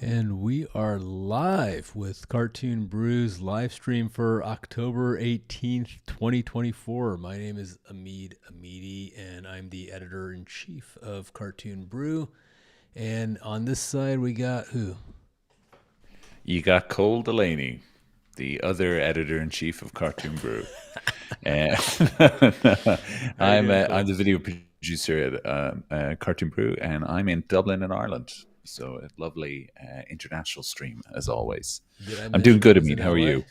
And we are live with Cartoon Brew's live stream for October 18th, 2024. My name is Amid Amidi, and I'm the editor-in-chief of Cartoon Brew. And on this side, we got who? You got Cole Delaney, the other editor-in-chief of Cartoon Brew. And I'm the video producer at Cartoon Brew, and I'm in Dublin in Ireland. So a lovely international stream, as always. I'm doing good, Amid. How are you?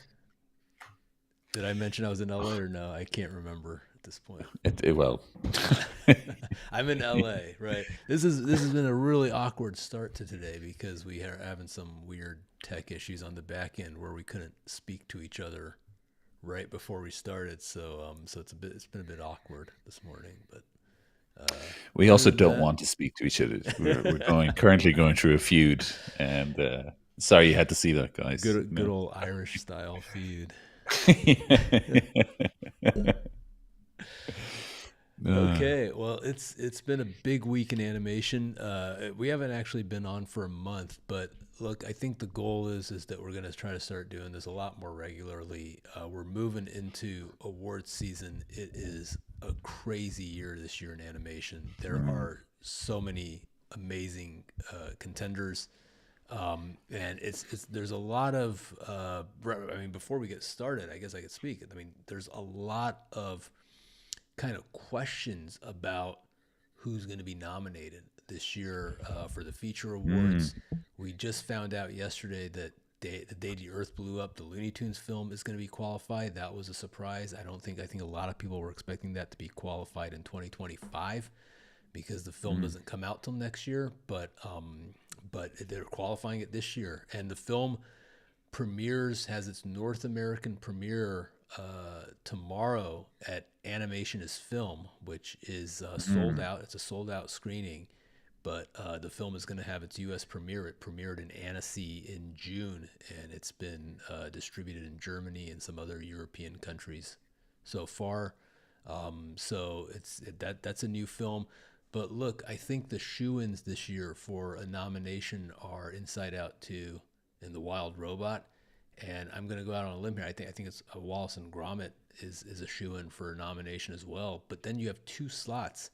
Did I mention I was in LA or no? I can't remember. this point. Well, I'm in LA, right? This has been a really awkward start to today because we are having some weird tech issues on the back end where we couldn't speak to each other right before we started. So it's been a bit awkward this morning, but we other also than don't that, want to speak to each other. We're currently going through a feud, and sorry you had to see that, guys. good old Irish style feud. Uh, Okay, well, it's been a big week in animation. We haven't actually been on for a month, but look, I think the goal is that we're gonna try to start doing this a lot more regularly. We're moving into awards season. It is a crazy year this year in animation. There are so many amazing contenders, and it's there's a lot of. I mean, before we get started, I guess I could speak. I mean, there's a lot of kind of questions about who's going to be nominated this year for the feature awards. We just found out yesterday that the day the Earth blew up, the Looney Tunes film is going to be qualified. That was a surprise. I think a lot of people were expecting that to be qualified in 2025 because the film doesn't come out till next year. But they're qualifying it this year, and the film has its North American premiere tomorrow at Animation is Film, which is sold out. It's a sold out screening, but the film is going to have its U.S. premiere. It premiered in Annecy in June, and it's been distributed in Germany and some other European countries so far. That's a new film. But look, I think the shoe-ins this year for a nomination are Inside Out 2 and The Wild Robot. And I'm going to go out on a limb here. I think it's Wallace and Gromit is a shoe-in for a nomination as well. But then you have two slots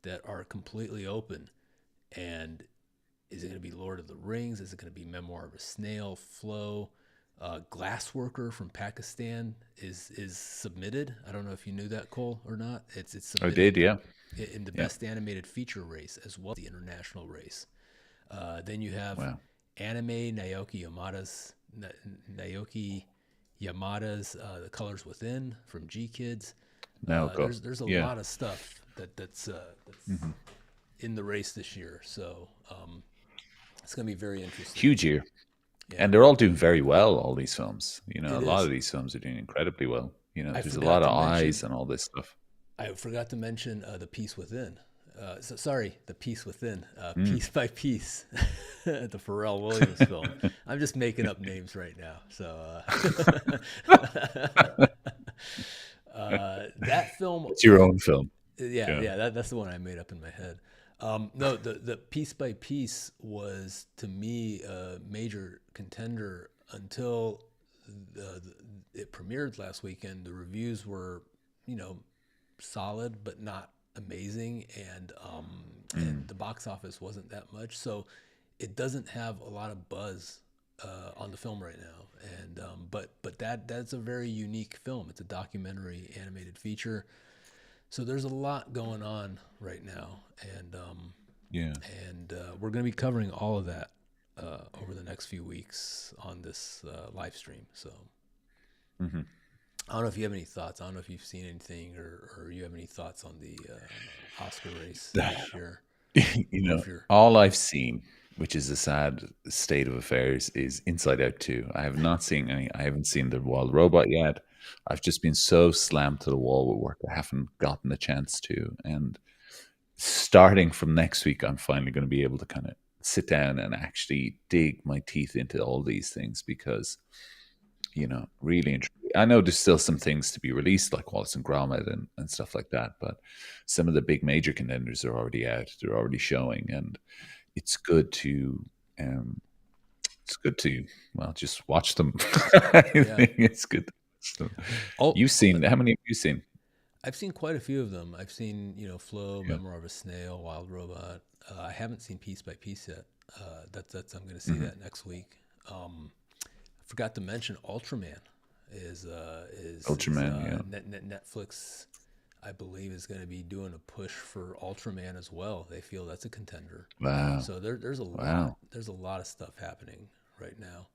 that are completely open. And is it going to be Lord of the Rings? Is it going to be Memoir of a Snail? Flow? Glassworker from Pakistan is submitted. I don't know if you knew that, Cole, or not. It's I submitted did, yeah. in the best animated feature race as well as the international race. Then you have anime Naoki Yamada's The Colors Within from GKids. There's a lot of stuff that's in the race this year, so it's going to be very interesting. Huge year. Yeah. And they're all doing very well, all these films. A It lot is. of these films are doing incredibly well. There's a forgot lot of to mention- eyes and all this stuff. I forgot to mention The Piece Within. The Piece Within, Piece by Piece, the Pharrell Williams film. I'm just making up names right now. So that film, It's your own film. that's the one I made up in my head. No, the Piece by Piece was to me a major contender until it premiered last weekend. The reviews were, solid but not amazing, and the box office wasn't that much, so it doesn't have a lot of buzz on the film right now. And but that's a very unique film. It's a documentary animated feature, so there's a lot going on right now, and we're going to be covering all of that over the next few weeks on this live stream. So I don't know if you have any thoughts. I don't know if you've seen anything or you have any thoughts on the Oscar race this year. All I've seen, which is a sad state of affairs, is Inside Out 2. I have not seen any. I haven't seen The Wild Robot yet. I've just been so slammed to the wall with work. I haven't gotten the chance to. And starting from next week, I'm finally going to be able to kind of sit down and actually dig my teeth into all these things because, really interesting. I know there's still some things to be released, like Wallace and Gromit and stuff like that, but some of the big major contenders are already out. They're already showing, and it's good to just watch them. I think it's good to watch them. You've seen, how many have you seen? I've seen quite a few of them. I've seen, Flow, Memoir of a Snail, Wild Robot. I haven't seen Piece by Piece yet. I'm going to see that next week. I forgot to mention Ultraman is Netflix, I believe, is going to be doing a push for Ultraman as well. They feel that's a contender. Wow. So there's a lot of stuff happening right now.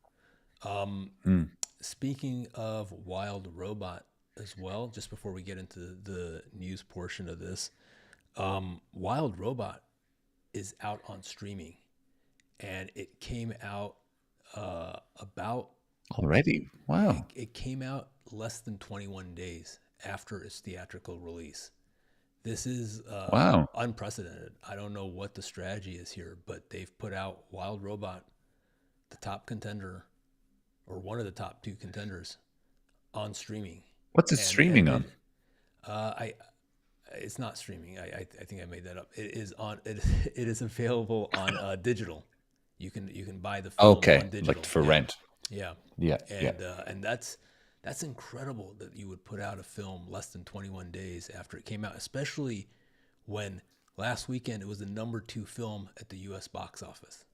Speaking of Wild Robot, as well, just before we get into the news portion of this. Wild Robot is out on streaming, and it came out about Already? Wow. it came out less than 21 days after its theatrical release. This is Wow. unprecedented. I don't know what the strategy is here, but they've put out Wild Robot, the top contender, or one of the top two contenders, on streaming. What's it And streaming they, on? I it's not streaming. I think I made that up. It is on it. It is available on digital. You can buy the film Okay, on like digital. for Yeah, rent. yeah, Yeah, yeah. and that's incredible that you would put out a film less than 21 days after it came out, especially when last weekend it was the number 2 film at the U.S. box office.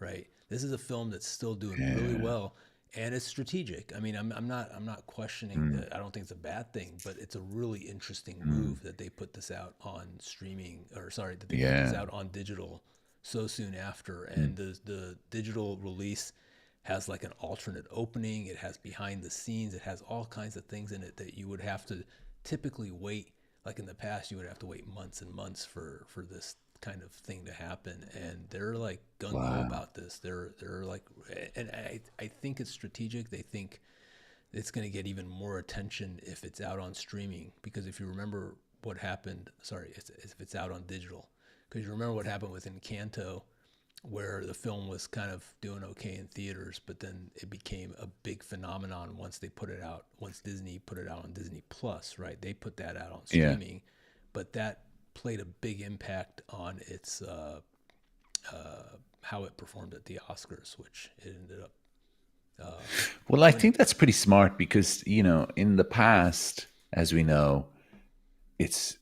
Right, this is a film that's still doing really Yeah. well, and it's strategic. I mean, I'm not questioning Mm, that. I don't think it's a bad thing, but it's a really interesting mm, move that they put this out on streaming, or sorry, that they put this yeah. out on digital so soon after. Mm, And the digital release has like an alternate opening. It has behind the scenes. It has all kinds of things in it that you would have to typically wait. Like in the past, you would have to wait months and months for this kind of thing to happen. And they're like gung ho wow. about this. They're like, and I think it's strategic. They think it's going to get even more attention if it's out on streaming, because if you remember what happened, sorry, if it's out on digital, because you remember what happened with Encanto, where the film was kind of doing okay in theaters, but then it became a big phenomenon once they put it out, once Disney put it out on Disney Plus, right? They put that out on Yeah. streaming, but that played a big impact on its how it performed at the Oscars, which it ended up Well, I winning. think that's pretty smart because, in the past, as we know, it's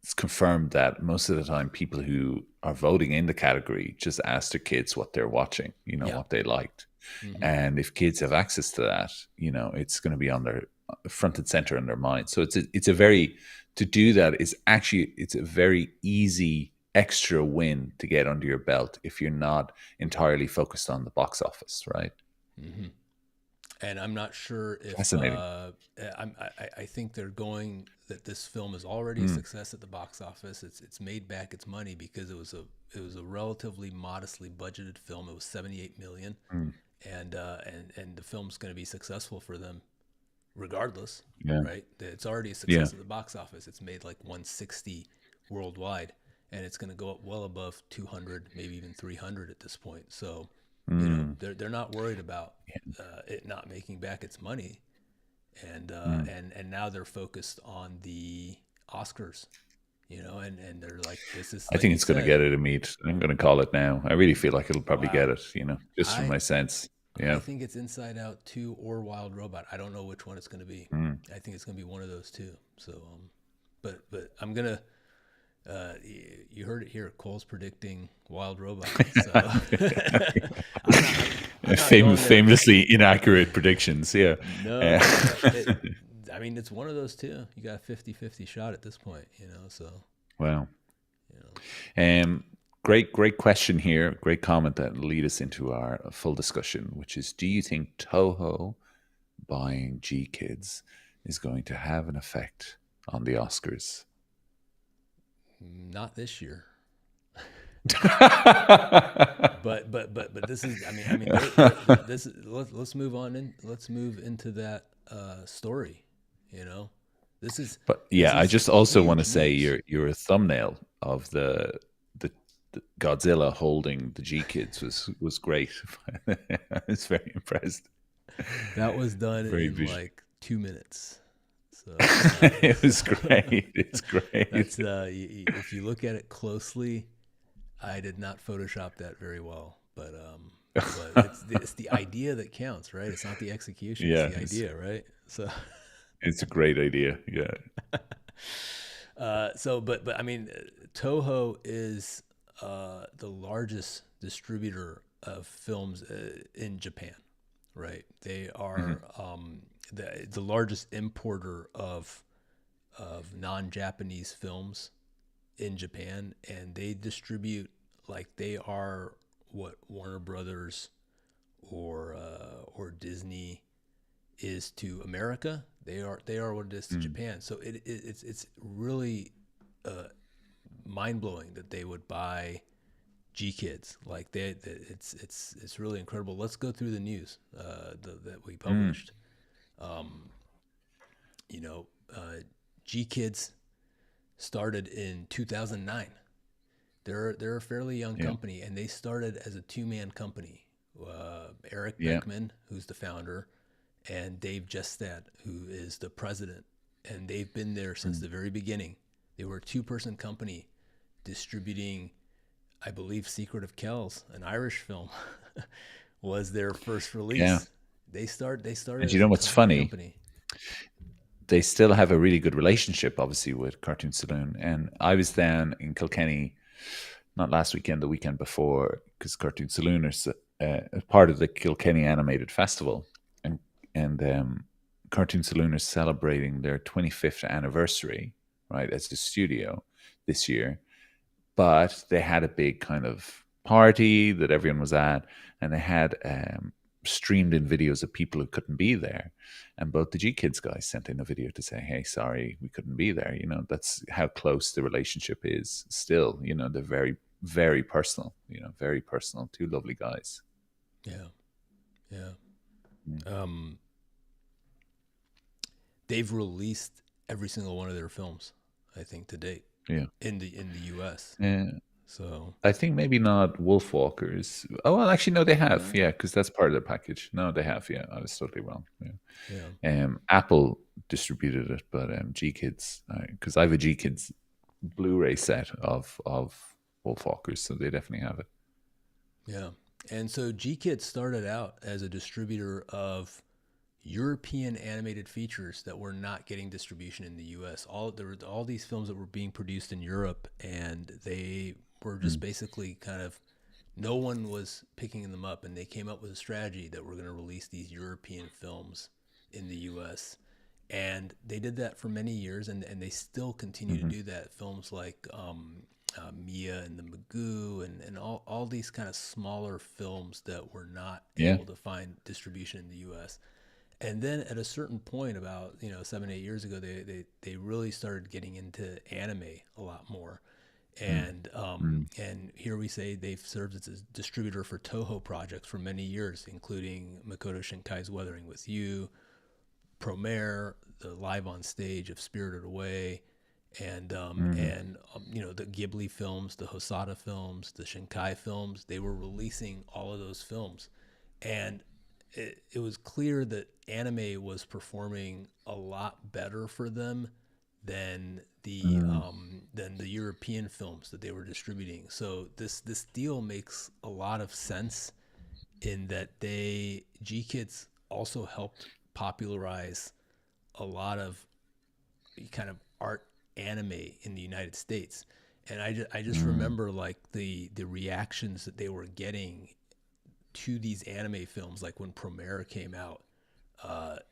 it's confirmed that most of the time people who are voting in the category just ask their kids what they're watching, Yeah. what they liked. Hmm. And if kids have access to that, it's going to be on their front and center in their mind. So it's a very to do that is actually it's a very easy extra win to get under your belt if you're not entirely focused on the box office, right? Hmm. And I'm not sure if Fascinating. I think they're going that this film is already a Mm, success at the box office. It's made back its money because it was a relatively modestly budgeted film. It was 78 million, mm, and the film's going to be successful for them regardless, yeah, right? It's already a yeah. success at the box office. It's made like 160 worldwide, and it's going to go up well above 200, maybe even 300 at this point. So, Mm, they're not worried about yeah, it not making back its money, and mm. now they're focused on the Oscars, and they're like, this is I like think you it's going to said. get it, Amit. I'm going to call it now. I really feel like it'll probably get Wow, it, just from I my sense. I Yeah. think it's Inside Out 2 or Wild Robot. I don't know which one it's going to be. Mm. I think it's going to be one of those two. So, but I'm gonna. You heard it here. Cole's predicting Wild Robot. So I'm not going to. Famously inaccurate predictions. Yeah. No, Uh, no. I mean, it's one of those two. You got a 50-50 shot at this point. So wow. you know. Great question here. Great comment that will lead us into our full discussion, which is: do you think Toho buying GKids is going to have an effect on the Oscars? Not this year. But this is. I mean, this is. Let's move on in. Let's move into that story. You know, this is But this yeah, I is just also want to huge say news. your thumbnail of the Godzilla holding the GKids was great. I was very impressed. That was done Very in visual. like 2 minutes. So It was great. It's great. that's if you look at it closely, I did not Photoshop that very well, but it's the idea that counts, right? It's not the execution; it's Yeah, the idea, right? So it's a great idea. Yeah. but I mean, Toho is the largest distributor of films in Japan, right? They Mhm. are the largest importer of non-Japanese films in Japan, and they distribute like they are what Warner Brothers or Disney is to America. They are what it is to Mm. Japan. So it's really mind blowing that they would buy GKids. Like it's really incredible. Let's go through the news that we Mm. published. Um, you know, GKids started in 2009. They're a fairly young Yeah. company, and they started as a two-man company. Eric Yeah. Beckman, who's the founder, and Dave Jestad, who is the president, and they've been there since Mm. the very beginning. They were a two-person company distributing, I believe, Secret of Kells, an Irish film, was their first Yeah. release. They started And you as know a what's tiny funny? company. They still have a really good relationship, obviously, with Cartoon Saloon. And I was down in Kilkenny, not last weekend, the weekend before, because Cartoon Saloon is part of the Kilkenny Animated Festival, and Cartoon Saloon is celebrating their 25th anniversary, right, as a studio this year. But they had a big kind of party that everyone was at, and they had streamed in videos of people who couldn't be there. And both the GKids guys sent in a video to say, "Hey, sorry, we couldn't be there." You know, that's how close the relationship is. Still, you know, they're very, very personal. You know, very personal. Two lovely guys. Yeah, yeah. Mm. Um, they've released every single one of their films, I think, to date Yeah. in the U.S. Uh, So I think maybe not Wolfwalkers. Oh well, actually, no, they have. no, Yeah, because that's part of their package. No, they have. Yeah, I was totally wrong. Yeah. yeah, Apple distributed it, but GKids, because I have a GKids Blu-ray set of Wolfwalkers, so they definitely have it. yeah. And so GKids started out as a distributor of European animated features that were not getting distribution in the U.S. There were all these films that were being produced in Europe, and they were just Mm. basically kind of no one was picking them up, and they came up with a strategy that we're going to release these European films in the U.S. And they did that for many years, and they still continue to Hmm. do that. Films like Mia and the Magoo, and all these kind of smaller films that were not Yeah. able to find distribution in the U.S. And then at a certain point, about 7 8 years ago, they really started getting into anime a lot more. Mm. And here we say they've served as a distributor for Toho projects for many years, including Makoto Shinkai's Weathering with You, Promare, the live on stage of Spirited Away, Mm. the Ghibli films, the Hosada films, the Shinkai films. They were releasing all of those films, and it was clear that anime was performing a lot better for them than Mm. the European films that they were distributing. So this deal makes a lot of sense in that GKids also helped popularize a lot of kind of art anime in the United States. And I just Mm. remember like the reactions that they were getting to these anime films, like when Promare came out.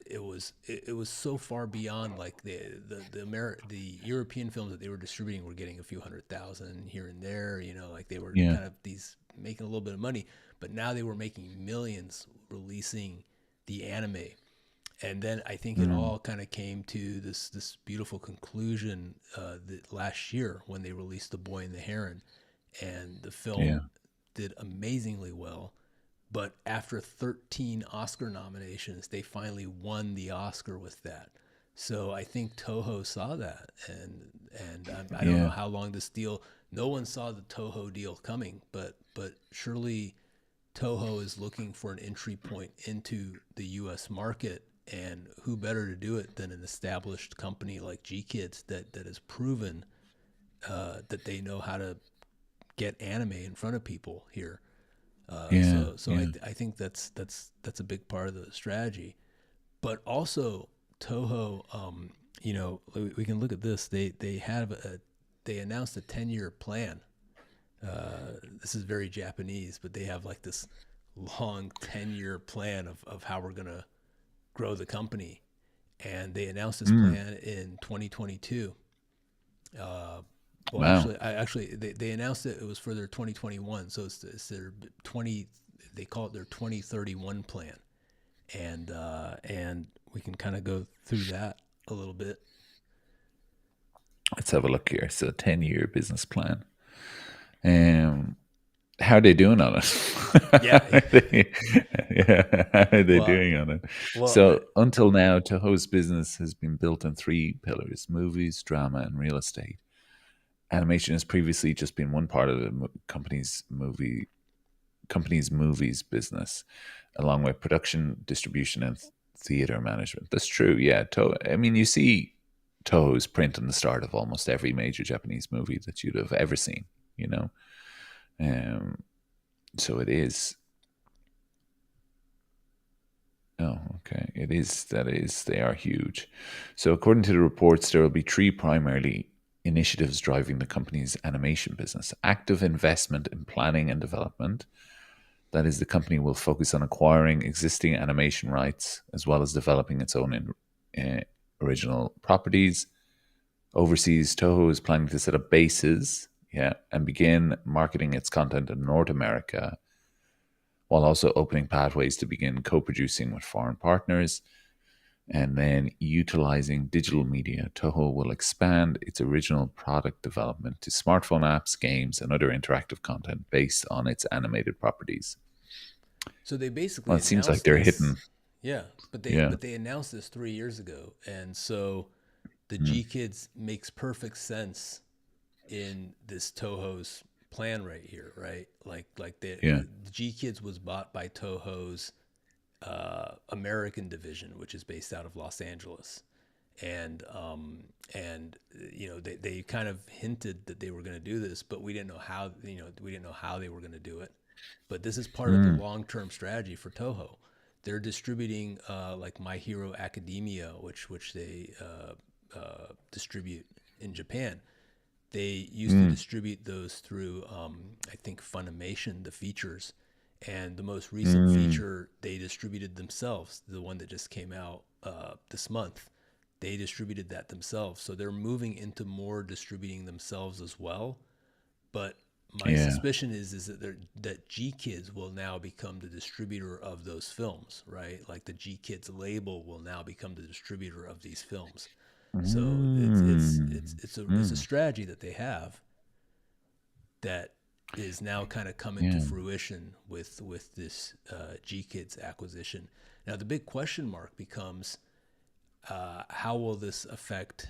It was so far beyond like the European films that they were distributing were getting a few 100,000 here and there, like they were Yeah. kind of these making a little bit of money, but now they were making millions releasing the anime. And then I think it Mm. all kind of came to this beautiful conclusion that last year when they released The Boy and the Heron, and the Yeah. film did amazingly well. But after 13 Oscar nominations, they finally won the Oscar with that. So I think Toho saw that, and I don't know Yeah. how long this deal. No one saw the Toho deal coming, but surely Toho is looking for an entry point into the U.S. market, and who better to do it than an established company like GKids that has proven that they know how to get anime in front of people here. Yeah. So Yeah. I think that's a big part of the strategy. But also Toho, we can look at this. They announced a 10-year plan. This is very Japanese, but they have like this long 10-year plan of how we're gonna grow the company, and they announced this Mm. plan in 2022. Uh, well, Wow. they announced it. It was for their 2021, so it's their 20. They call it their 2031 plan, and we can kind of go through that a little bit. Let's have a look here. So 10-year business plan. Um, how are they doing on it? How Yeah. are they, yeah, how are they well, doing on it? well, So until now, Toho's business has been built on three pillars: movies, drama, and real estate. Animation has previously just been one part of the company's movies business, along with production, distribution, and theater management. That's true. Yeah. I mean, you see Toho's print on the start of almost every major Japanese movie that you'd have ever seen, you know? Um, so it is. Oh, okay. It is. That is. They are huge. So, according to the reports, there will be three primarily initiatives driving the company's animation business: active investment in planning and development. That is, the company will focus on acquiring existing animation rights as well as developing its own original properties. Overseas, Toho is planning to set up bases, yeah, and begin marketing its content in North America, while also opening pathways to begin co-producing with foreign partners. And then utilizing digital media, Toho will expand its original product development to smartphone apps, games, and other interactive content based on its animated properties. so they basically Well, it seems like announced they're this. hitting. Yeah, but they Yeah. but they announced this 3 years ago, and so the Mm, G Kids makes perfect sense in this Toho's plan right here, right? Like yeah. the G Kids was bought by Toho's American division, which is based out of Los Angeles, and they kind of hinted that they were going to do this, but we didn't know how. We didn't know how they were going to do it. But this is part of the Mm, long term strategy for Toho. They're distributing like My Hero Academia, which they distribute in Japan. They used to mm, distribute those through, I think, Funimation, the features. And the most recent mm, feature they distributed themselves, the one that just came out this month, they distributed that themselves. So they're moving into more distributing themselves as well. But my yeah. suspicion is that GKids will now become the distributor of those films, right? Like the GKids label will now become the distributor of these films. So Mm, it's a mm, strategy that they have that is now kind of coming to yeah. fruition with this GKids acquisition. Now the big question mark becomes how will this affect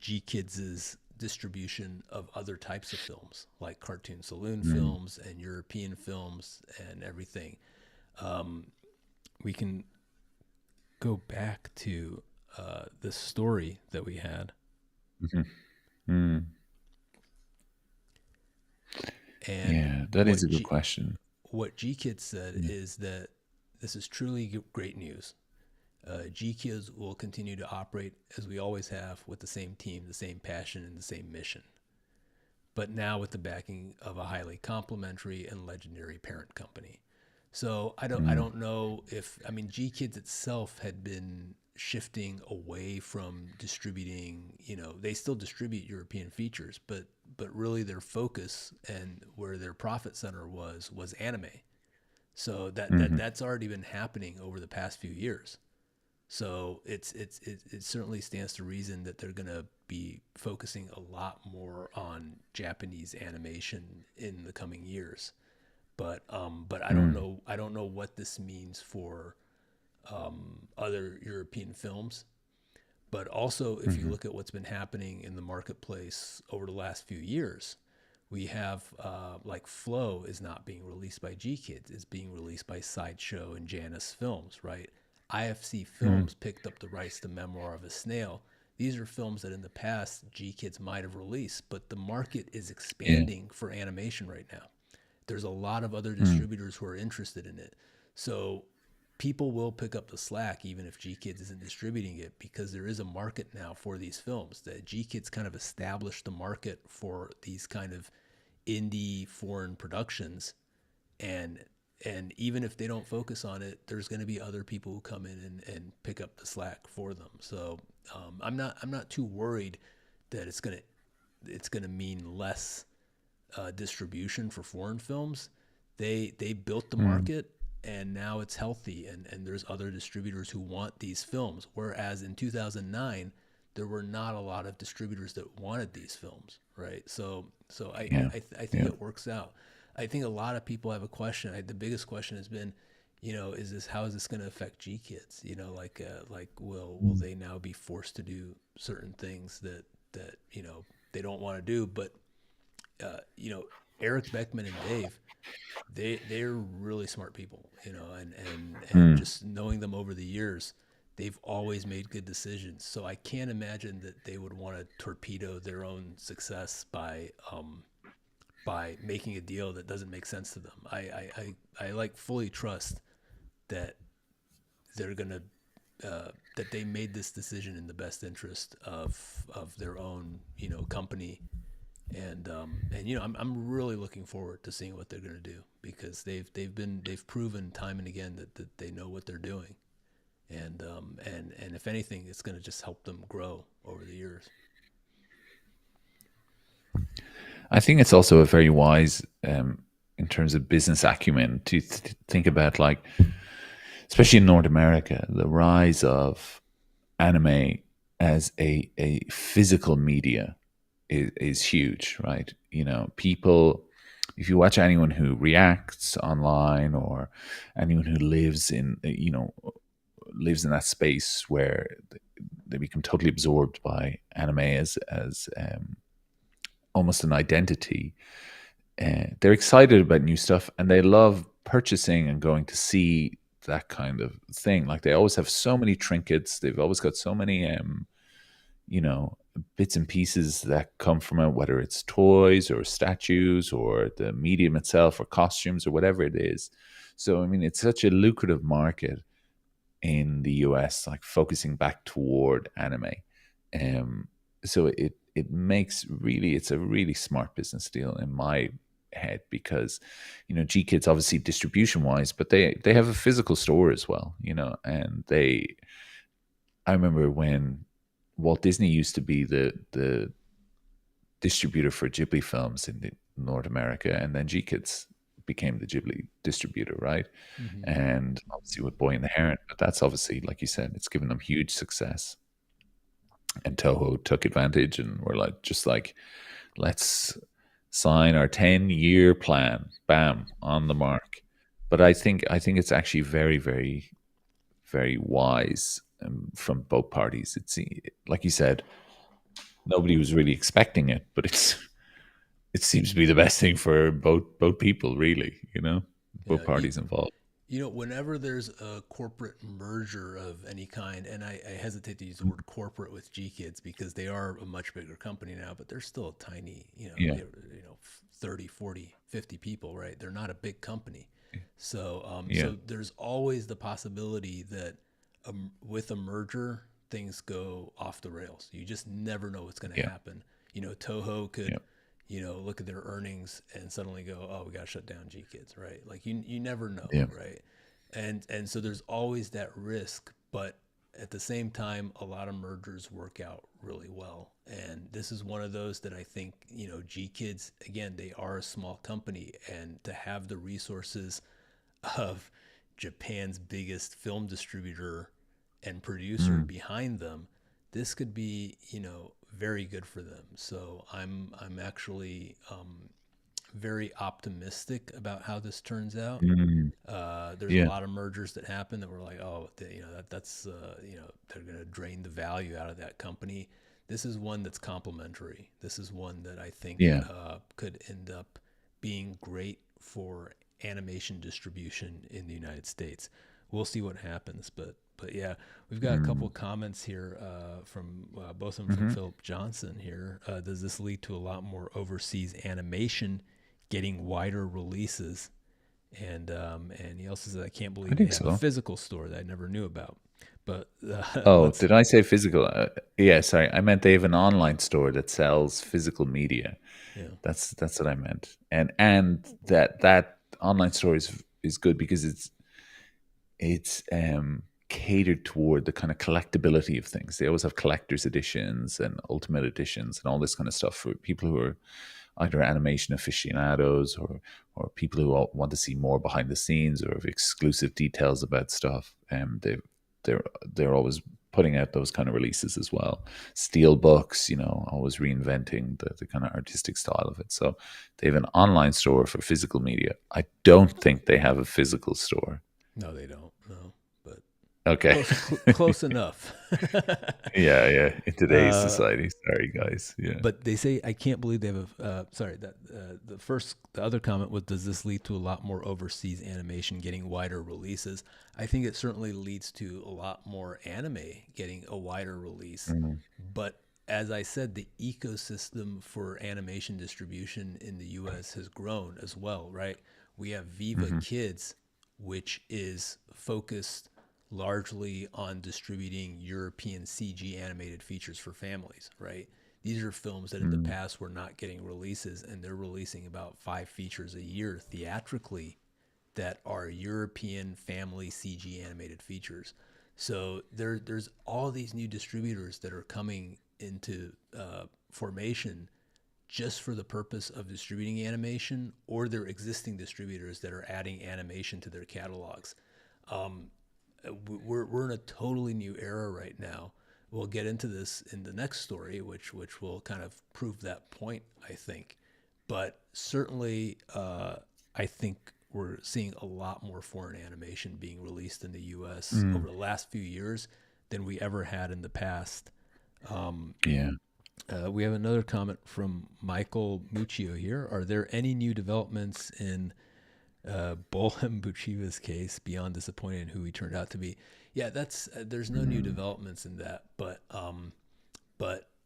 GKids' distribution of other types of films like cartoon saloon Mm, films and European films and everything. We can go back to the story that we had. mhm, mm. And Yeah, that is a good question. what GKids said Yeah. is that this is truly great news. GKids will continue to operate as we always have with the same team, the same passion, and the same mission, but now with the backing of a highly complementary and legendary parent company. So I Mm, don't know if I mean GKids itself had been shifting away from distributing. They still distribute European features, but really their focus and where their profit center was anime. So mhm, that's already been happening over the past few years. So it certainly stands to reason that they're going to be focusing a lot more on Japanese animation in the coming years. But mm, I don't know what this means for other European films. But also, if you mhm, look at what's been happening in the marketplace over the last few years, we have like Flow is not being released by GKids; it's being released by Sideshow and Janus Films, right? IFC mm, Films picked up the rights to Memoir of a Snail. These are films that in the past GKids might have released, but the market is yeah. expanding for animation right now. There's a lot of other Mm, distributors who are interested in it. So people will pick up the slack even if GKids isn't distributing it because there is a market now for these films. That GKids kind of established the market for these kind of indie foreign productions, and even if they don't focus on it, there's going to be other people who come in and pick up the slack for them. So I'm not too worried that it's gonna mean less distribution for foreign films. They built the mm, market, and now it's healthy, and there's other distributors who want these films. Whereas in 2009, there were not a lot of distributors that wanted these films, right? So Yeah. I think Yeah. it works out. I think a lot of people have a question. The biggest question has been, how is this going to affect GKids? Like will Mm. they now be forced to do certain things that they don't want to do? But uh, you know, Eric Beckman and Dave, they're really smart people, and Mm. just knowing them over the years, they've always made good decisions. So I can't imagine that they would want to torpedo their own success by making a deal that doesn't make sense to them. I like fully trust that they're gonna that they made this decision in the best interest of their own company, and I'm really looking forward to seeing what they're going to do, because they've proven time and again that they know what they're doing, and if anything, it's going to just help them grow over the years. I think it's also a very wise, in terms of business acumen, to think about, like, especially in North America, the rise of anime as a physical media is huge, right? People, if you watch anyone who reacts online, or anyone who lives in that space where they become totally absorbed by anime as almost an identity. They're excited about new stuff, and they love purchasing and going to see that kind of thing. Like, they always have so many trinkets. They've always got so many, you know, bits and pieces that come from it, whether it's toys or statues or the medium itself or costumes or whatever it is. So, I mean, it's such a lucrative market in the US, like focusing back toward anime. Um, so it's a really smart business deal in my head, because GKids, obviously distribution wise, but they have a physical store as well, and I remember when Walt Disney used to be the distributor for Ghibli films in North America, and then GKids became the Ghibli distributor, right? Mm-hmm. And obviously with Boy and the Heron, but that's obviously, like you said, it's given them huge success. And Toho took advantage and were like, just like, let's sign our 10-year plan, bam, on the mark. But I think it's actually very, very, very wise, from both parties. It's, like you said, nobody was really expecting it, but it seems to be the best thing for both people, really. Both Yeah, parties involved. whenever there's a corporate merger of any kind, and I hesitate to use the word corporate with GKids because they are a much bigger company now, but they're still a tiny, Yeah, they're, 30, 40, 50 people, right? They're not a big company. yeah, So there's always the possibility that with a merger, things go off the rails. You just never know what's going to yeah, happen. Toho yeah, could look at their earnings and suddenly go, "Oh, we got to shut down GKids," right? Like you never know, yeah. right? And so there's always that risk, but at the same time, a lot of mergers work out really well, and this is one of those that I think GKids, again, they are a small company, and to have the resources of Japan's biggest film distributor and producer Mm, behind them, this could be, very good for them. So I'm actually very optimistic about how this turns out. mm, There's a yeah, lot of mergers that happen that were like, oh, that's they're going to drain the value out of that company. This is one that's complementary. This is one that I think yeah. could end up being great for animation distribution in the United States. We'll see what happens, but yeah, we've got a couple Mm, of comments here from both of them from hmm. Philip Johnson here. Does this lead to a lot more overseas animation getting wider releases? And he also says, I can't I believe they think have a so. physical store that I never knew about. But Oh, let's, did I say physical? Yeah, sorry. I meant they have an online store that sells physical media. yeah, That's what I meant. And that online store is good because it's catered toward the kind of collectability of things. They always have collector's editions and ultimate editions and all this kind of stuff for people who are either animation aficionados or people who want to see more behind the scenes or exclusive details about stuff. They're always putting out those kind of releases as well. Steel books, always reinventing the kind of artistic style of it. So they have an online store for physical media. I don't think they have a physical store. No, they don't. No, but Okay. close enough. Yeah. In today's society. Sorry, guys. Yeah. But they say, I can't believe they have sorry, that the other comment was, does this lead to a lot more overseas animation getting wider releases? I think it certainly leads to a lot more anime getting a wider release. But as I said, the ecosystem for animation distribution in the US has grown as well, right? We have Viva Kids, which is focused largely on distributing European CG animated features for families, right? These are films that in the past were not getting releases, and they're releasing about 5 features a year theatrically that are European family CG animated features. So there's all these new distributors that are coming into formation just for the purpose of distributing animation, or they're existing distributors that are adding animation to their catalogs. We're in a totally new era right now. We'll get into this in the next story, which will kind of prove that point, I think. But certainly, I think we're seeing a lot more foreign animation being released in the U.S. over the last few years than we ever had in the past. Yeah. We have another comment from Michael Muccio here. Are there any new developments in Bolem Buchiva's case beyond disappointing in who he turned out to be? Yeah, that's there's no new developments in that, but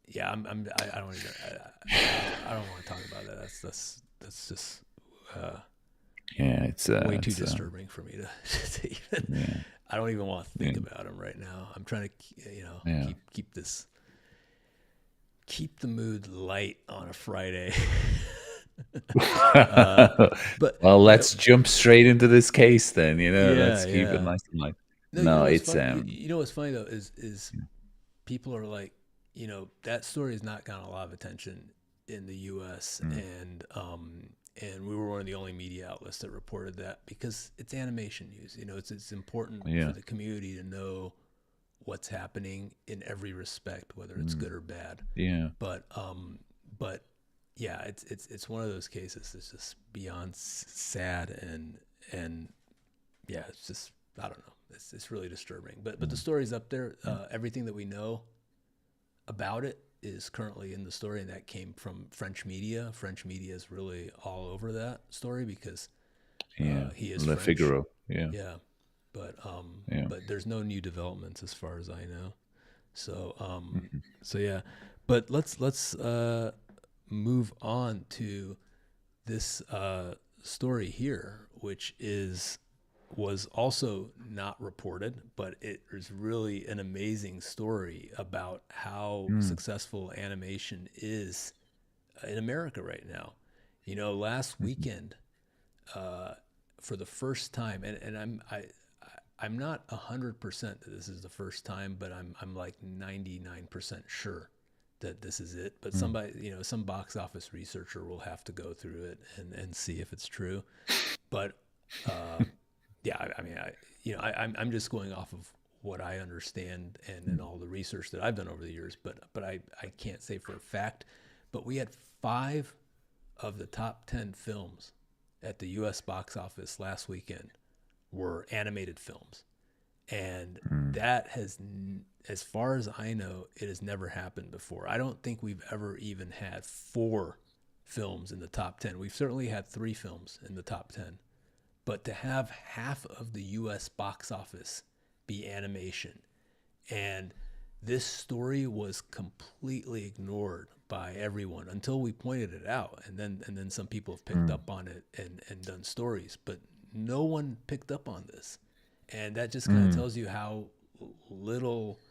yeah, I don't even I don't want to talk about that. That's just Yeah, it's way too it's, disturbing for me to even. yeah, I don't even want to think about him right now. I'm trying to yeah. keep the mood light on a Friday. But Well, let's jump straight into this case then. yeah, Let's keep it yeah. nice and light. No, you No, know what's it's funny? You know what's funny though is people are like, that story has not gotten a lot of attention in the U.S. And we were one of the only media outlets that reported that because it's animation news. It's important yeah, for the community to know what's happening in every respect, whether it's good or bad. yeah, But yeah, it's one of those cases that's just beyond sad and yeah, it's just, I don't know. It's really disturbing. But the story's up there. Everything that we know about it is currently in the story, and that came from French media. French media is really all over that story because yeah. he is Le French. Figaro. Yeah, Yeah, but yeah. there's no new developments as far as I know. So yeah, but let's move on to this story here, which was also not reported, but it is really an amazing story about how successful animation is in America right now. Last weekend, for the first time, and I'm not 100% that this is the first time, but I'm like 99% sure that this is it. But somebody, some box office researcher will have to go through it and see if it's true. But yeah, I mean, I'm just going off of what I understand and all the research that I've done over the years, but I can't say for a fact. But we had 5 of the top 10 films at the U.S. box office last weekend were animated films. And that has, as far as I know, it has never happened before. I don't think we've ever even had 4 films in the top 10. We've certainly had 3 films in the top 10. But to have half of the U.S. box office be animation, and this story was completely ignored by everyone until we pointed it out, and then some people have picked up on it and done stories, but no one picked up on this, and that just kind of tells you how little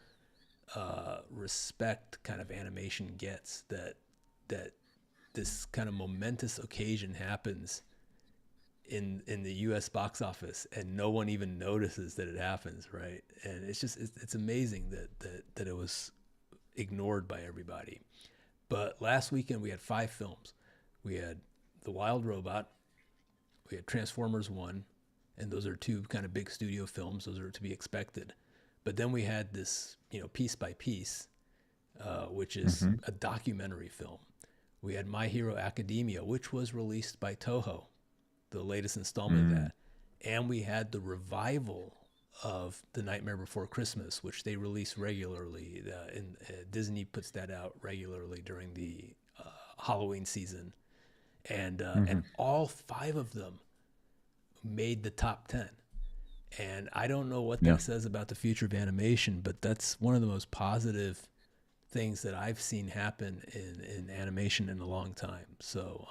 respect kind of animation gets. That this kind of momentous occasion happens in the U.S. box office, and no one even notices that it happens, right? And it's amazing that it was ignored by everybody. But last weekend we had 5 films. We had The Wild Robot, we had Transformers 1, and those are two kind of big studio films. Those are to be expected. But then we had this, Piece by Piece, which is Hmm. a documentary film. We had My Hero Academia, which was released by Toho, the latest installment of Mm. that. And we had the revival of The Nightmare Before Christmas, which they release regularly. Disney puts that out regularly during the Halloween season, and Hmm. all five of them made the top 10. And I don't know what Yeah. that says about the future of animation, but that's one of the most positive things that I've seen happen in animation in a long time. So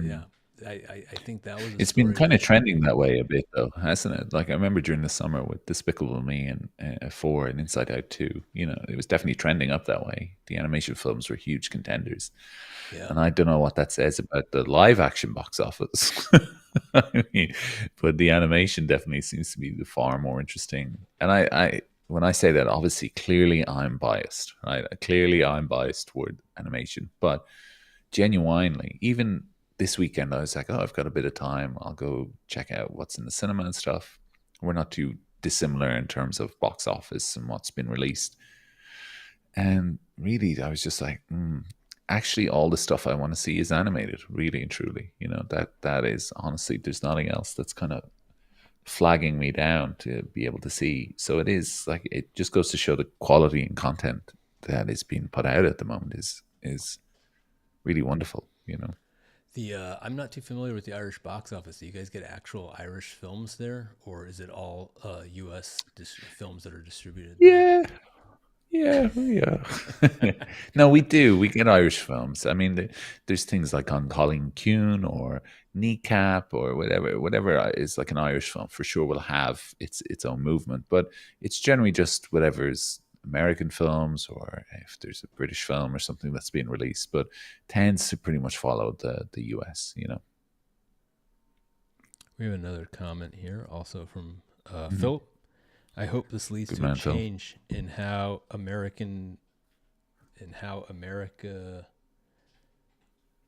yeah, Mm. I think that was a It's been story kind that of trending that way a bit, though, hasn't it? Like I remember during the summer with Despicable Me and 4 and Inside Out 2, it was definitely trending up that way. The animation films were huge contenders. yeah. And I don't know what that says about the live action box office. I mean, but the animation definitely seems to be the far more interesting. And when I say that, obviously, clearly I'm biased, right? Clearly I'm biased toward animation, but genuinely, even this weekend, I was like, oh, I've got a bit of time. I'll go check out what's in the cinema and stuff. We're not too dissimilar in terms of box office and what's been released. And really, I was just like, actually, all the stuff I want to see is animated, really and truly. That is honestly, there's nothing else that's kind of flagging me down to be able to see. So it is like it just goes to show the quality and content that is being put out at the moment is really wonderful. The I'm not too familiar with the Irish box office. Do you guys get actual Irish films there, or is it all U.S. films that are distributed there? Yeah, yeah, yeah. No, we do. We get Irish films. I mean, there's things like on Colin Kuhn or Kneecap or whatever is like an Irish film for sure will have its own movement, but it's generally just whatever's American films or if there's a British film or something that's being released, but tends to pretty much follow the US. We have another comment here, also from Hmm. Philip. I hope this leads Good to a man, Phil. change in how America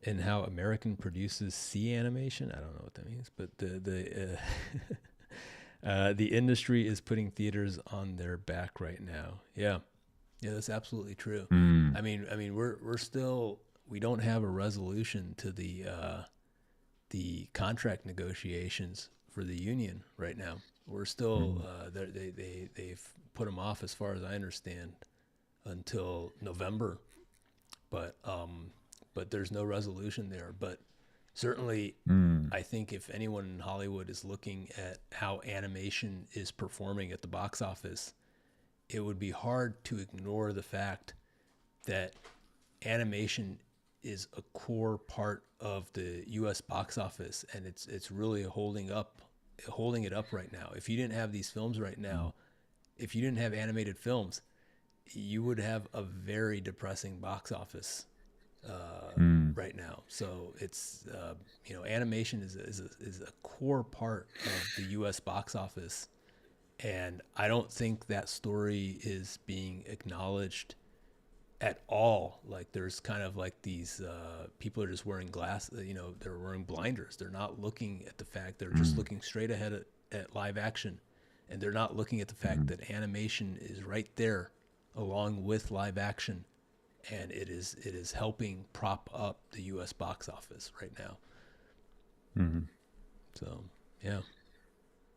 in how American produces C animation. I don't know what that means, but the industry is putting theaters on their back right now. Yeah, yeah, that's absolutely true. Mm, I mean, we don't have a resolution to the contract negotiations for the union right now. We're still mm, they've put them off, as far as I understand, until November. But there's no resolution there. But certainly, mm, I think if anyone in Hollywood is looking at how animation is performing at the box office, it would be hard to ignore the fact that animation is a core part of the U.S. box office, and it's really holding it up right now. If you didn't have these films right now, if you didn't have animated films, you would have a very depressing box office mm. right now. So it's animation is a core part of the U.S. box office, and I don't think that story is being acknowledged at all. Like there's kind of like these people are just wearing they're wearing blinders. They're not looking at the fact, they're just Mm, looking straight ahead at live action, and they're not looking at the fact mm, that animation is right there along with live action, and it is helping prop up the US box office right now. mm, So yeah.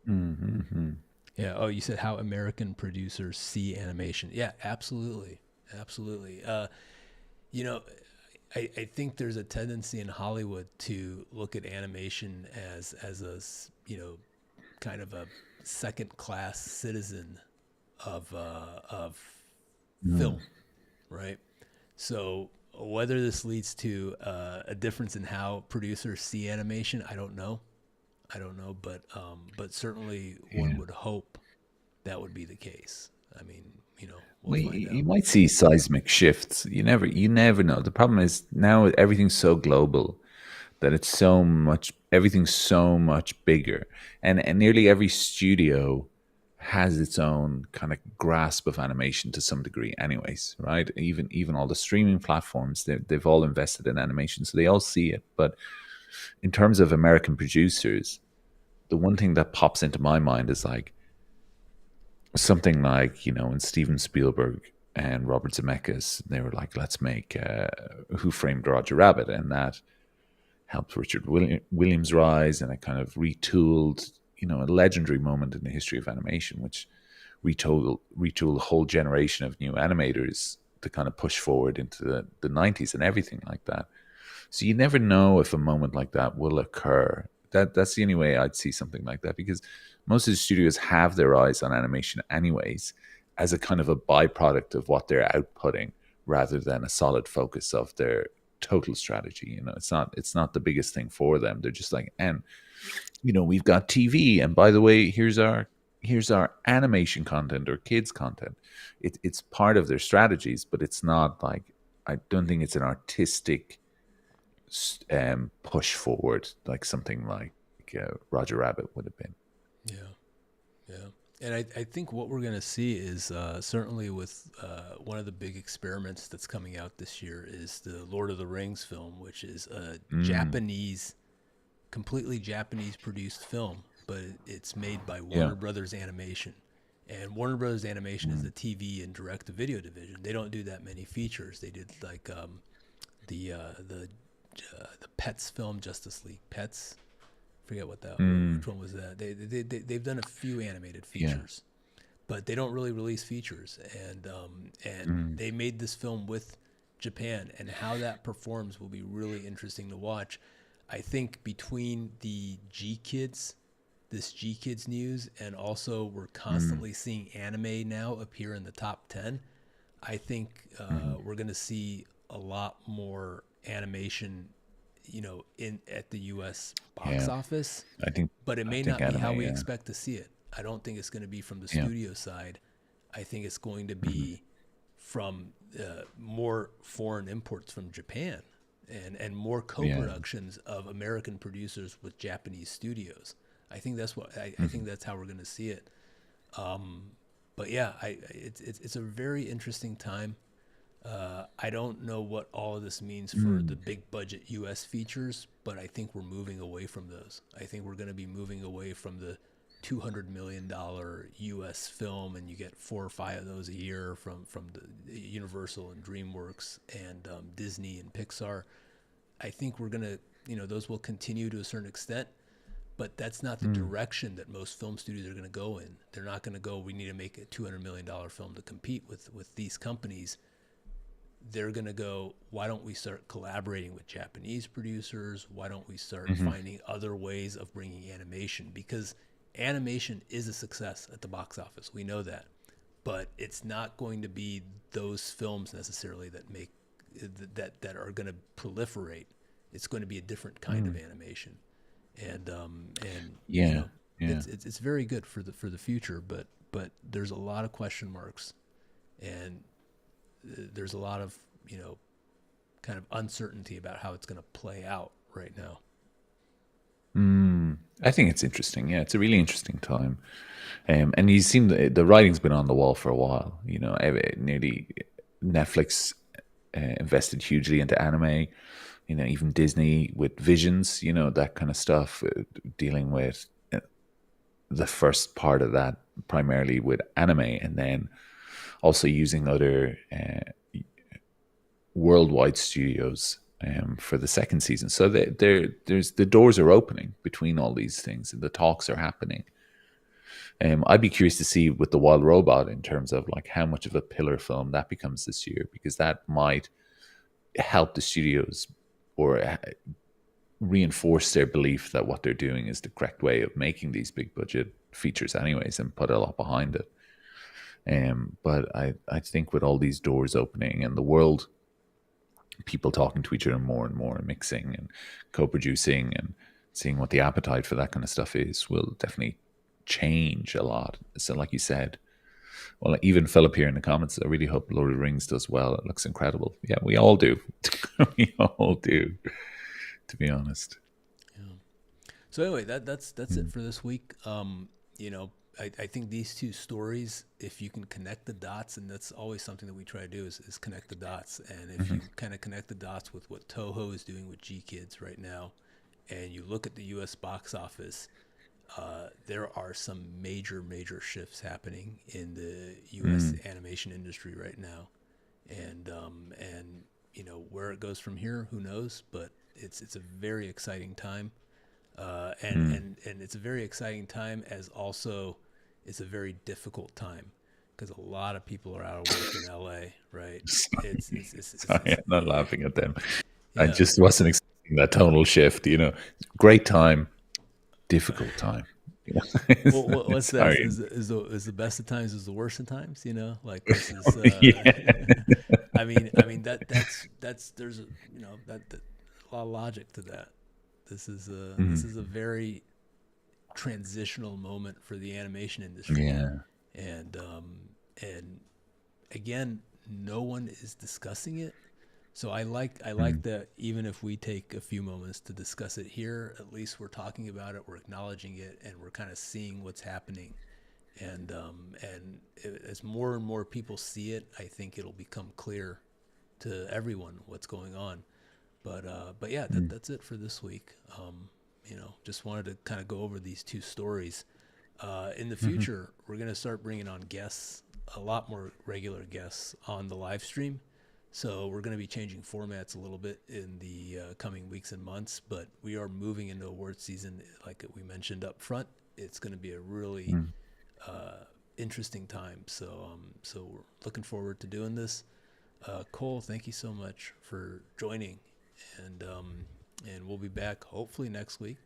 mm, mm, Yeah. Oh, you said how American producers see animation. Yeah, absolutely. Absolutely. You know, I think there's a tendency in Hollywood to look at animation as a kind of a second class citizen of mm. film, right? So whether this leads to a difference in how producers see animation, I don't know. I don't know, but certainly one Yeah. would hope that would be the case. I mean, we'll Well, find you out. might see seismic shifts. You never know. The problem is now everything's so global that everything's so much bigger, and nearly every studio has its own kind of grasp of animation to some degree anyways, right? Even all the streaming platforms, they've all invested in animation, so they all see it. But in terms of American producers, the one thing that pops into my mind is like something like, when Steven Spielberg and Robert Zemeckis, they were like, let's make Who Framed Roger Rabbit, and that helped Richard Williams rise, and it kind of retooled, a legendary moment in the history of animation, which retooled a whole generation of new animators to kind of push forward into the 90s and everything like that. So you never know if a moment like that will occur. That's the only way I'd see something like that, because most of the studios have their eyes on animation anyways, as a kind of a byproduct of what they're outputting, rather than a solid focus of their total strategy. It's not the biggest thing for them. They're just like, and we've got TV, and by the way, here's our animation content or kids content. It's part of their strategies, but it's not like, I don't think it's an artistic push forward like something like Roger Rabbit would have been. Yeah, yeah. And I think what we're going to see is certainly with one of the big experiments that's coming out this year is the Lord of the Rings film, which is a completely Japanese produced film, but it's made by Yeah. Warner Brothers Animation. And Warner Brothers Animation is the TV and direct-to-video division. They don't do that many features. They did like the Pets film, Justice League Pets. Forget what that. Which one was that? They've done a few animated Yeah. features, but they don't really release features. And they made this film with Japan, and how that performs will be really interesting to watch. I think between the GKids, this GKids news, and also we're constantly seeing anime now appear in the top 10. I think we're going to see a lot more animation, in at the U.S. box Yeah. office, I think but it I may think not be how anime, we yeah. expect to see it. I don't think it's going to be from the Yeah. studio side. I think it's going to be from more foreign imports from Japan, and more Yeah. co-productions of American producers with Japanese studios. I think that's what I think that's how we're going to see it. But yeah, it's a very interesting time. I don't know what all of this means for the big budget U.S. features, but I think we're moving away from those. I think we're going to be moving away from the $200 million U.S. film, and you get 4 or 5 of those a year from the Universal and DreamWorks and Disney and Pixar. I think we're going to, those will continue to a certain extent, but that's not the direction that most film studios are going to go in. They're not going to go, we need to make a $200 million film to compete with these companies. They're going to go, why don't we start collaborating with Japanese producers? Why don't we start finding other ways of bringing animation? Because animation is a success at the box office. We know that. But it's not going to be those films necessarily that make that are going to proliferate. It's going to be a different kind of animation. And Yeah. Yeah. it's very good for the future, but there's a lot of question marks, and there's a lot of kind of uncertainty about how it's going to play out right now. I think it's interesting. Yeah, it's a really interesting time. And you seem the writing's been on the wall for a while. Nearly Netflix invested hugely into anime. Even Disney with Visions, that kind of stuff, dealing with the first part of that primarily with anime, and then also using other worldwide studios for the second season. So there's the doors are opening between all these things, and the talks are happening. I'd be curious to see with the Wild Robot in terms of like how much of a pillar film that becomes this year, because that might help the studios or reinforce their belief that what they're doing is the correct way of making these big budget features anyways, and put a lot behind it. But I think with all these doors opening and the world, people talking to each other more and more and mixing and co-producing and seeing what the appetite for that kind of stuff is, will definitely change a lot. So like you said, well, even Philip here in the comments, I really hope Lord of the Rings does well. It looks incredible. Yeah, we all do. We all do, to be honest. Yeah. So anyway, that's it for this week. I think these two stories, if you can connect the dots, and that's always something that we try to do is connect the dots. And if Hmm. you kind of connect the dots with what Toho is doing with GKids right now, and you look at the U.S. box office, there are some major shifts happening in the U.S. Mm. animation industry right now, and where it goes from here, who knows? But it's a very exciting time, and Mm. and and it's a very exciting time as also it's a very difficult time because a lot of people are out of work in LA, right? Sorry, I'm not laughing at them. I Yeah. just wasn't expecting that tonal shift. Great time, difficult time. Well, what's this? Sorry. Is the best of times is the worst of times? Like this is. Yeah. I mean that's there's that a lot of logic to that. This is a Mm. very transitional moment for the animation industry, Yeah. and again, no one is discussing it. So I like Mm. that even if we take a few moments to discuss it here, at least we're talking about it, we're acknowledging it, and we're kind of seeing what's happening. And as more and more people see it, I think it'll become clear to everyone what's going on. But yeah, Mm. that's it for this week. Just wanted to kind of go over these two stories. In the Mhm. future, we're gonna start bringing on guests, a lot more regular guests on the live stream. So we're going to be changing formats a little bit in the coming weeks and months, but we are moving into award season, like we mentioned up front. It's going to be a really Mm. interesting time. So we're looking forward to doing this. Cole, thank you so much for joining, and we'll be back hopefully next week.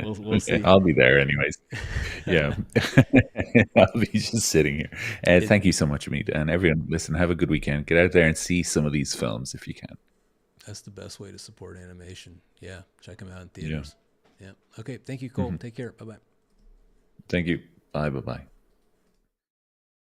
We'll see. I'll be there anyways. Yeah. I'll be just sitting here. It Thank you so much, Amit. And everyone, listen, have a good weekend. Get out there and see some of these films if you can. That's the best way to support animation. Yeah, check them out in Yeah. theaters. Yeah. Okay. Thank you, Cole. Mhm. Take care. Bye bye. Thank you. Bye. Bye. Bye.